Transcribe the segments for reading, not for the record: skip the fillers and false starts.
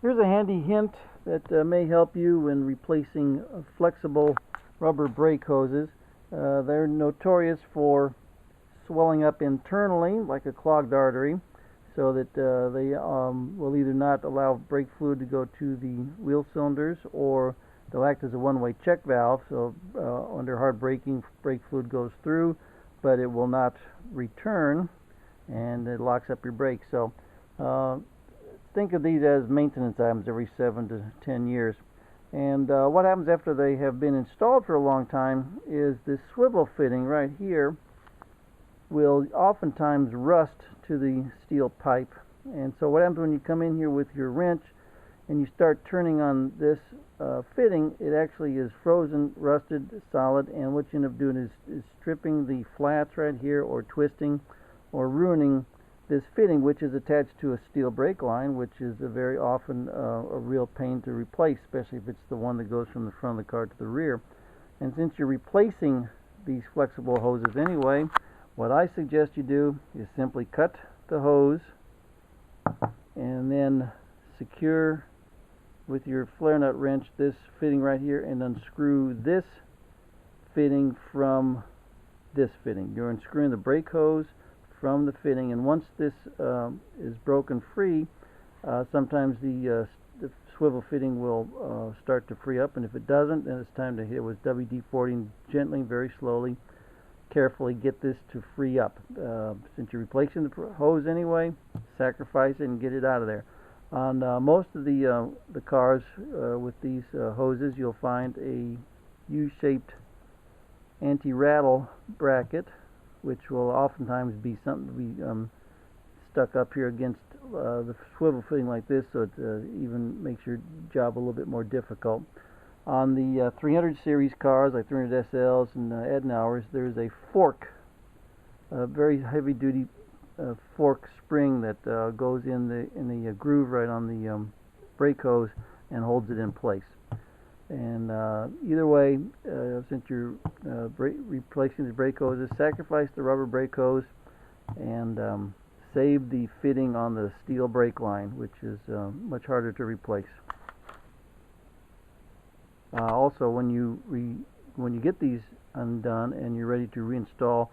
Here's a handy hint that may help you when replacing flexible rubber brake hoses. They're notorious for swelling up internally like a clogged artery, so that they will either not allow brake fluid to go to the wheel cylinders, or they'll act as a one-way check valve, so under hard braking, brake fluid goes through, but it will not return, and it locks up your brakes. So think of these as maintenance items every 7 to 10 years. And what happens after they have been installed for a long time is this swivel fitting right here will oftentimes rust to the steel pipe. And so what happens when you come in here with your wrench and you start turning on this fitting, it actually is frozen, rusted, solid, and what you end up doing is stripping the flats right here, or twisting, or ruining this fitting, which is attached to a steel brake line, which is very often a real pain to replace, especially if it's the one that goes from the front of the car to the rear. And since you're replacing these flexible hoses anyway, what I suggest you do is simply cut the hose and then secure with your flare nut wrench this fitting right here, and unscrew this fitting from this fitting. You're unscrewing the brake hose from the fitting, and once this is broken free, sometimes the swivel fitting will start to free up, and if it doesn't, then it's time to hit it with WD-40 and gently, very slowly, carefully get this to free up. Since you're replacing the hose anyway, sacrifice it and get it out of there. On most of the cars with these hoses, you'll find a U-shaped anti-rattle bracket, which will oftentimes be something to be stuck up here against the swivel fitting like this, so it even makes your job a little bit more difficult. On the 300 series cars, like 300 SLs and Adenauers, there's a fork, a very heavy-duty fork spring that goes in the groove right on the brake hose and holds it in place. And either way, since you're replacing the brake hoses, sacrifice the rubber brake hose and save the fitting on the steel brake line, which is much harder to replace. Also, when you get these undone and you're ready to reinstall,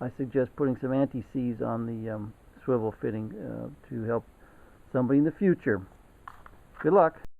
I suggest putting some anti-seize on the swivel fitting to help somebody in the future. Good luck.